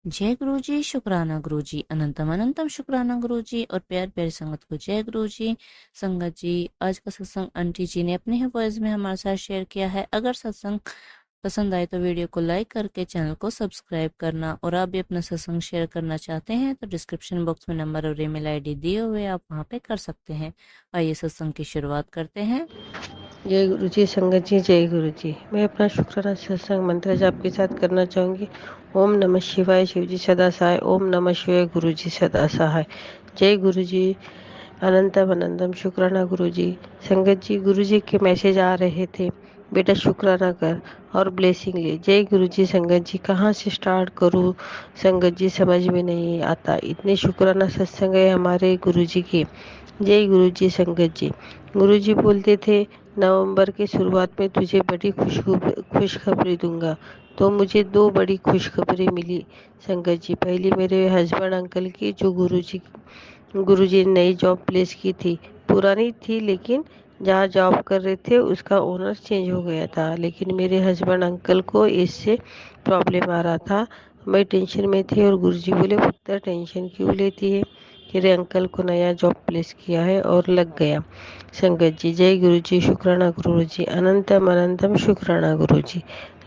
जय गुरु जी, शुक्राना गुरु जी, अनंतम अनंतम शुक्राना गुरु जी और प्यार प्यारी संगत को जय गुरु जी। संगत जी, आज का सत्संग आंटी जी ने अपने ही वॉइस में हमारे साथ शेयर किया है। अगर सत्संग पसंद आए तो वीडियो को लाइक करके चैनल को सब्सक्राइब करना, और आप भी अपना सत्संग शेयर करना चाहते हैं तो डिस्क्रिप्शन बॉक्स में नंबर और ईमेल आईडी दिए हुए आप वहां पे कर सकते हैं। आइए सत्संग की शुरुआत करते हैं। जय गुरु जी। संगत जी, जय गुरु जी। मैं अपना शुक्राना सत्संग मंत्र जाप के साथ करना चाहूँगी। ओम नमः शिवाय, शिव जी सदा सहाय। ओम नमः शिवाय, गुरु जी सदा सहाय। जय गुरु जी। अनंतम अनंतम शुक्राना गुरु जी। संगत जी, गुरु जी के मैसेज आ रहे थे, बेटा शुक्राना कर और ब्लेसिंग ले। जय गुरु जी। संगत जी, कहाँ से स्टार्ट करूँ संगत जी, समझ में नहीं आता। इतने शुक्राना सत्संग है हमारे गुरु जी के। जय गुरु जी। संगत जी, गुरु जी बोलते थे नवंबर की शुरुआत में तुझे बड़ी खुशखबरी दूंगा। तो मुझे दो बड़ी खुशखबरी मिली संगत जी। पहली मेरे हस्बैंड अंकल की, जो गुरुजी ने नई जॉब प्लेस की थी। पुरानी थी लेकिन जहाँ जॉब कर रहे थे उसका ओनर चेंज हो गया था, लेकिन मेरे हस्बैंड अंकल को इससे प्रॉब्लम आ रहा था। मैं टेंशन में थी और गुरुजी बोले, पुत्र टेंशन क्यों लेती है, तेरे अंकल को नया जॉब प्लेस किया है और लग गया। संगत जी, जय गुरु जी। शुक्राना गुरु जी। अनंतम अनंतम शुक्राना गुरु जी।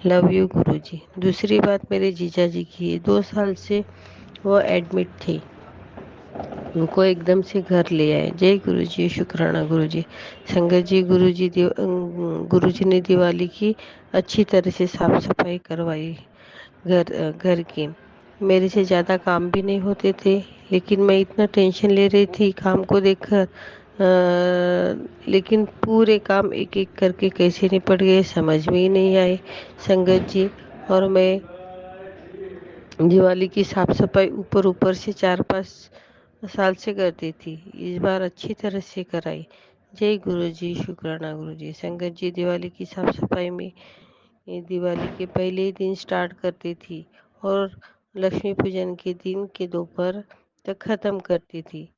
लव यू गुरु जी। दूसरी बात मेरे जीजा जी की है। 2 साल से वो एडमिट थे, उनको एकदम से घर ले आए। जय गुरु जी। शुक्राना गुरु जी। संगत जी, गुरु जी ने दिवाली की अच्छी तरह से साफ सफाई करवाई घर की। मेरे से ज़्यादा काम भी नहीं होते थे, लेकिन मैं इतना टेंशन ले रही थी काम को देखकर। लेकिन पूरे काम एक एक करके कैसे निपट गए समझ में ही नहीं आए संगत जी। और मैं दिवाली की साफ सफाई ऊपर ऊपर से 4-5 साल से करती थी, इस बार अच्छी तरह से कराई। जय गुरु जी। शुक्राना गुरु जी। संगत जी, दिवाली की साफ सफाई में ये दिवाली के पहले ही दिन स्टार्ट करती थी और लक्ष्मी पूजन के दिन के दोपहर तक ख़त्म करती थी।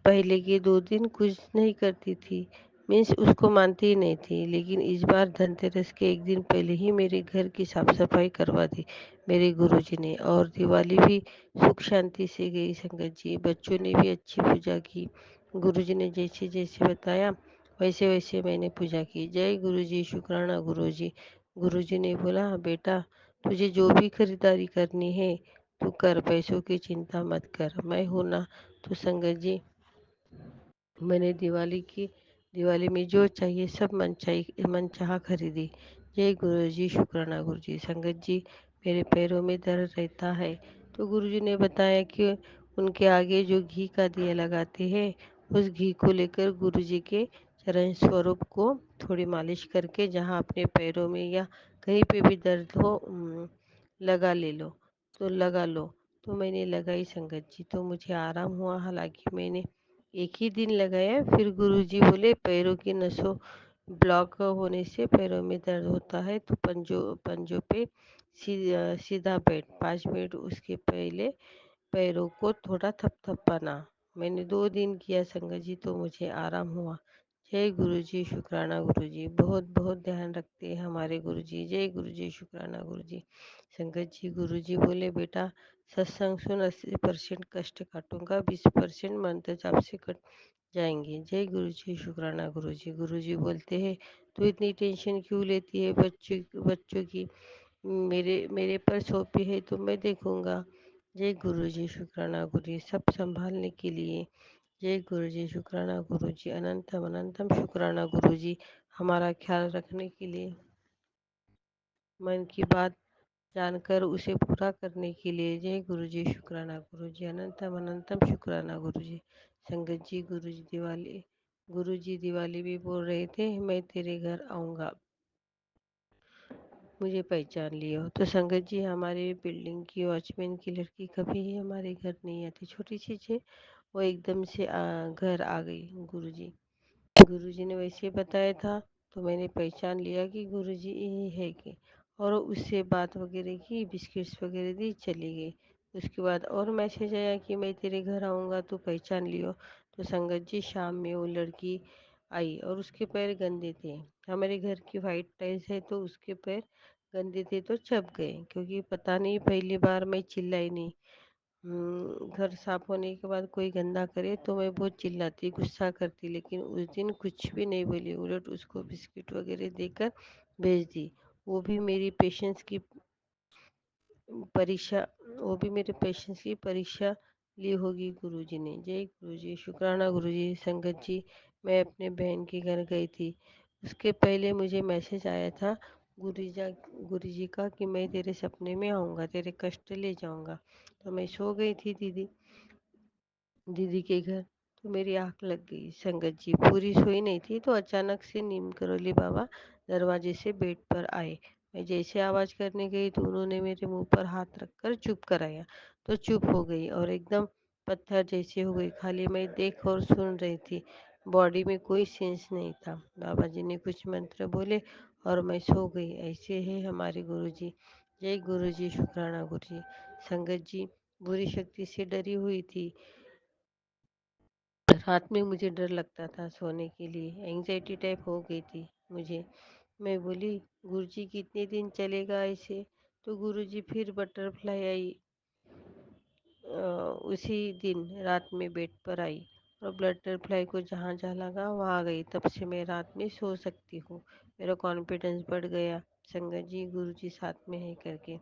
पहले के 2 दिन कुछ नहीं करती थी, मीन्स उसको मानती ही नहीं थी, लेकिन इस बार धनतेरस के एक दिन पहले ही मेरे घर की साफ सफाई करवा दी मेरे गुरुजी ने, और दिवाली भी सुख शांति से गई संगत जी। बच्चों ने भी अच्छी पूजा की। गुरुजी ने जैसे जैसे बताया वैसे वैसे मैंने पूजा की। जय गुरुजी। शुक्राना गुरुजी। गुरुजी ने बोला, बेटा तुझे जो भी खरीदारी करनी है तू कर, पैसों की चिंता मत कर, मैं हूँ ना। तो संगत जी, मैंने दिवाली में जो चाहिए सब मनचाहा खरीदी। जय गुरु जी। शुक्राना गुरु जी। संगत जी, मेरे पैरों में दर्द रहता है, तो गुरु जी ने बताया कि उनके आगे जो घी का दिया लगाते हैं, उस घी को लेकर गुरु जी के चरण स्वरूप को थोड़ी मालिश करके जहाँ अपने पैरों में या कहीं पे भी दर्द हो लगा लो। तो मैंने लगाई संगत जी, तो मुझे आराम हुआ। हालांकि मैंने एक ही दिन लगाया, फिर गुरुजी बोले पैरों की नसों ब्लॉक होने से पैरों में दर्द होता है, तो पंजों पे सीधा बैठ 5 मिनट, उसके पहले पैरों को थोड़ा थपथपाना। मैंने 2 दिन किया संगत जी, तो मुझे आराम हुआ। जय गुरु जी। शुक्राना गुरु जी। बहुत बहुत ध्यान रखते हैं हमारे गुरु जी। जय गुरु जी। शुक्राना गुरु जी। संगत जी, गुरु जी बोले, बेटा सत्संग सुन, 80% कष्ट काटूंगा, 20% मंत्र जाप से कट जाएंगे। जय गुरु जी। शुक्राना गुरु जी। गुरु जी बोलते हैं, तू इतनी टेंशन क्यों लेती है बच्चों की, मेरे मेरे पर सौंपी है तो मैं देखूंगा। जय गुरु जी। शुक्राना गुरु जी। सब संभालने के लिए। जय गुरु जी। शुक्राना गुरु जी। अनंतम अनंतम शुक्राना गुरु जी। हमारा ख्याल रखने के लिए, मन की बात जानकर उसे पूरा करने के लिए। जय गुरु जी। शुक्राना गुरु जी। अनंतम अनंतम शुक्राना गुरु जी। संगत जी, गुरु जी दिवाली भी बोल रहे थे, मैं तेरे घर आऊँगा, मुझे पहचान लियो। तो संगत जी, हमारे बिल्डिंग की वॉचमैन की लड़की कभी ही हमारे घर नहीं आती, छोटी सी है, वो एकदम से घर आ गई। गुरुजी ने वैसे बताया था, तो मैंने पहचान लिया कि गुरुजी ही है कि, और उससे बात वगैरह की, बिस्किट्स वगैरह दी, चली गई। उसके बाद और मैसेज आया कि मैं तेरे घर आऊँगा तो पहचान लियो। तो संगत जी, शाम में वो लड़की आई और उसके पैर गंदे थे। हमारे घर की वाइट टाइल्स है तो उसके पैर गंदे थे तो छप गए, क्योंकि पता नहीं पहली बार मैं चिल्लाई नहीं। घर साफ होने के बाद कोई गंदा करे तो मैं बहुत चिल्लाती, गुस्सा करती, लेकिन उस दिन कुछ भी नहीं बोली, उलट उसको बिस्किट वगैरह देकर भेज दी। वो भी मेरी पेशेंस की परीक्षा वो भी मेरे पेशेंस की परीक्षा ली होगी गुरुजी ने। जय गुरुजी, शुक्राना गुरुजी। संगत जी, मैं अपने बहन के घर गई थी। उसके पहले मुझे मैसेज आया था गुरुजी का कि मैं तेरे सपने में आऊँगा, तेरे कष्ट ले जाऊँगा। तो मैं सो गई थी दीदी के घर। तो मेरी आँख लग गई। संगत जी, पूरी सोई नहीं थी तो अचानक से नीम करोली बाबा दरवाजे से बेड पर आए। मैं जैसे आवाज़ करने गई तो उन्होंने मेरे मुंह पर हाथ रखकर चुप कराया। तो चुप हो गई और एकदम पत्थर जैसे हो गई। खाली मैं देख और सुन रही थी, बॉडी में कोई सेंस नहीं था। बाबा जी ने कुछ मंत्र बोले और मैं सो गई। ऐसे है हमारे गुरुजी। जय गुरुजी, शुक्राना गुरुजी। संगत जी, बुरी शक्ति से डरी हुई थी। रात में मुझे डर लगता था सोने के लिए, एंग्जाइटी टाइप हो गई थी मुझे। मैं बोली, गुरुजी कितने दिन चलेगा ऐसे? तो गुरुजी फिर बटरफ्लाई आई। उसी दिन रात में बेड पर आई और बटरफ्लाई को जहाँ जहाँ लगा वहाँ गई। तब से मैं रात में सो सकती हूँ। मेरा कॉन्फिडेंस बढ़ गया। संगत जी, गुरुजी साथ में है करके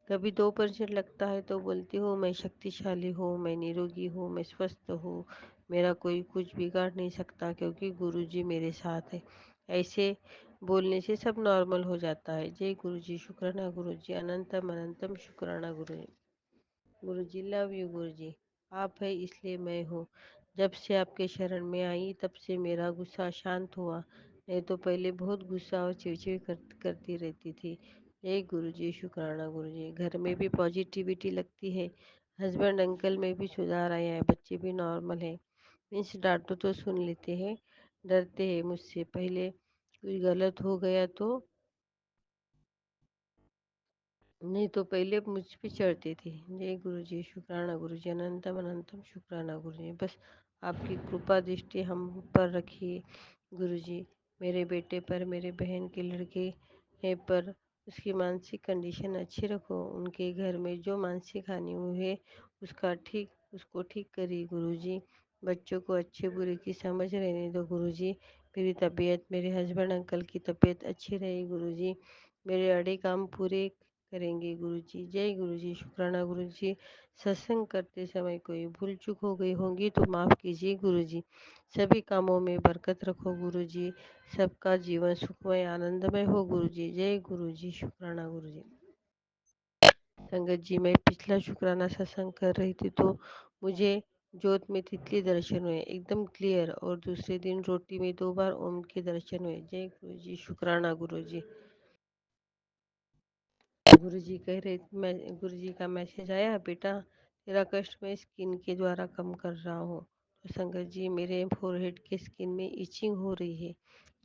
कभी 2% लगता है तो बोलती हूँ मैं शक्तिशाली हूँ, मैं निरोगी हूँ, मैं स्वस्थ हूँ, मेरा कोई कुछ बिगाड़ नहीं सकता, क्योंकि गुरुजी मेरे साथ है। ऐसे बोलने से सब नॉर्मल हो जाता है। जय गुरुजी, शुक्राना गुरुजी, अनंतम अनंतम शुक्राना गुरुजी। गुरुजी, लव यू गुरुजी। आप है इसलिए मैं हूँ। जब से आपके शरण में आई तब से मेरा गुस्सा शांत हुआ, नहीं तो पहले बहुत गुस्सा और चिड़चिड़ करती रहती थी। जय गुरुजी, शुक्राना गुरुजी। घर में भी पॉजिटिविटी लगती है। हस्बैंड अंकल में भी सुधार आया है, बच्चे भी नॉर्मल है। मीन्स डांटो तो सुन लेते हैं, डरते हैं मुझसे। पहले कुछ गलत हो गया तो नहीं तो पहले मुझ पे चढ़ती थी। जय गुरुजी, शुक्राना गुरुजी, अनंतम अनंतम शुक्राना गुरुजी। बस आपकी कृपा दृष्टि हम पर रखिए गुरुजी। मेरे बेटे पर, मेरे बहन के लड़के हैं पर उसकी मानसिक कंडीशन अच्छी रखो। उनके घर में जो मानसिक हानि हुई है उसको ठीक करिए गुरुजी। बच्चों को अच्छे बुरे की समझ रहने दो गुरुजी। मेरी तबीयत, मेरे हस्बैंड अंकल की तबीयत अच्छी रहे गुरुजी। मेरे अड़े काम पूरे करेंगे गुरुजी। जय गुरुजी, शुक्राना गुरुजी। सत्संग करते समय कोई भूल चूक हो गई होंगी तो माफ़ कीजिए गुरुजी। सभी कामों में बरकत रखो गुरुजी। सबका जीवन सुखमय आनंदमय हो गुरुजी। जय गुरुजी, शुक्राना गुरुजी। संगत जी, मैं पिछला शुक्राना सत्संग कर रही थी तो मुझे जोत में तितली दर्शन हुए, एकदम क्लियर। और दूसरे दिन रोटी में 2 बार ओम के दर्शन हुए। जय गुरुजी, शुक्राना गुरुजी। गुरुजी कह रहे मैं गुरुजी का मैसेज आया, बेटा तेरा कष्ट मैं स्किन के द्वारा कम कर रहा हूँ। तो संगत जी, मेरे फोरहेड के स्किन में इचिंग हो रही है।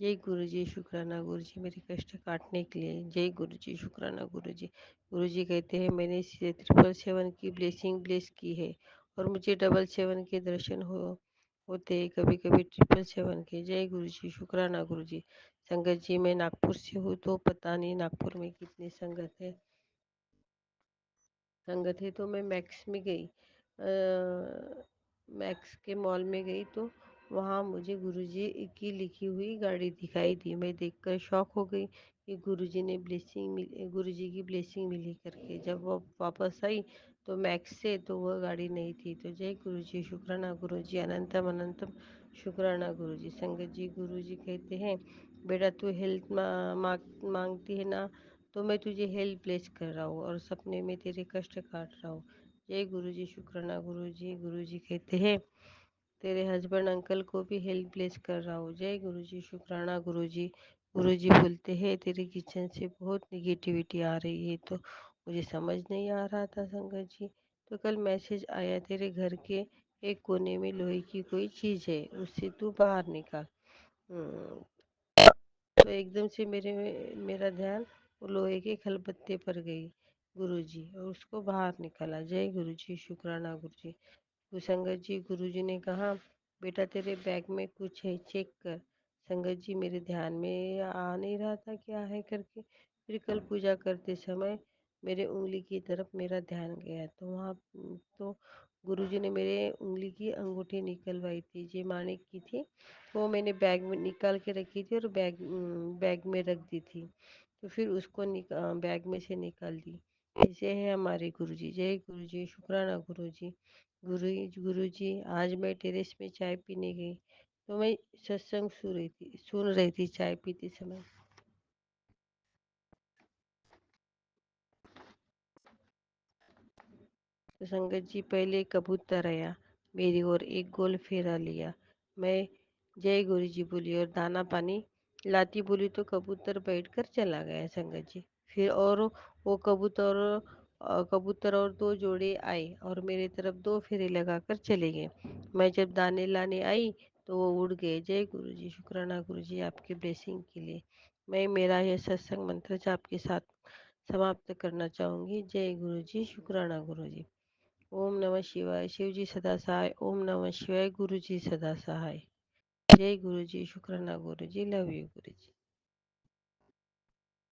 जय गुरुजी, शुक्राना गुरुजी, मेरे कष्ट काटने के लिए। जय गुरुजी, शुक्राना गुरुजी। गुरुजी कहते हैं मैंने इसे 777 की ब्लेसिंग ब्लेस की है और मुझे 777 के दर्शन होते हैं, कभी कभी 777 के। जय गुरुजी, शुक्राना गुरुजी। संगत जी, मैं नागपुर से हूँ तो पता नहीं नागपुर में कितनी संगत है तो मैं मैक्स में गई। मैक्स के मॉल में गई तो वहाँ मुझे गुरुजी की लिखी हुई गाड़ी दिखाई दी। मैं देखकर शॉक हो गई कि गुरुजी की ब्लेसिंग मिली करके। जब वो वापस आई तो मैक्स से तो वह गाड़ी नहीं थी। तो जय गुरुजी, शुक्राना गुरुजी, अनंतम अनंतम शुक्राना गुरुजी। संगत जी, गुरुजी कहते हैं बेटा तू हेल्थ मांगती है ना, तो मैं तुझे हेल्प प्लेस कर रहा हूँ और सपने में तेरे कष्ट काट रहा हूँ। जय गुरुजी, शुक्राना गुरुजी। गुरुजी कहते हैं तेरे हस्बैंड अंकल को भी हेल्प प्लेस कर रहा हूँ। जय गुरुजी, शुक्राना गुरुजी। गुरुजी बोलते हैं तेरे किचन से बहुत निगेटिविटी आ रही है। तो मुझे समझ नहीं आ रहा था संगत जी। तो कल मैसेज आया तेरे घर के एक कोने में लोहे की कोई चीज़ है, उससे तू बाहर निकाल। हम्म, तो एकदम से मेरा ध्यान वो लोहे के खलबत्ते पर गई गुरुजी, और उसको बाहर निकाला। जय गुरुजी, शुक्राना गुरुजी। तो संगत जी, गुरुजी ने कहा बेटा तेरे बैग में कुछ है, चेक कर। संगत जी, मेरे ध्यान में आ नहीं रहा था क्या है करके। फिर कल पूजा करते समय मेरे उँगली की तरफ मेरा ध्यान गया, तो वहाँ तो गुरुजी ने मेरे उँगली की अंगूठी निकलवाई थी, जो माणिक की थी, वो मैंने बैग में निकाल के रखी थी और बैग में रख दी थी। तो फिर उसको बैग में से निकाल दी। ऐसे है हमारे गुरुजी। जय गुरुजी, शुक्राना गुरुजी। गुरुजी, आज मैं टेरेस में चाय पीने गई, तो मैं सत्संग सुन रही थी चाय पीते समय। तो संगत जी, पहले कबूतर आया, मेरी ओर एक गोल फेरा लिया। मैं जय गुरु जी बोली और दाना पानी लाती बोली, तो कबूतर बैठकर चला गया संगत जी। फिर और वो कबूतर और दो जोड़े आए और मेरी तरफ दो फेरे लगाकर चले गए। मैं जब दाने लाने आई तो वो उड़ गए। जय गुरु जी, शुक्राना गुरु जी आपके ब्लेसिंग के लिए। मैं मेरा यह सत्संग मंत्र आपके साथ समाप्त करना चाहूँगी। जय गुरु जी, शुक्राना गुरु जी। ओम नमः शिवाय। शिव जी सदा सहाय। ओम नमः शिवाय। गुरु जी सदा सहाय। जय गुरु जी, शुक्राना गुरु जी, लव यू गुरु जी।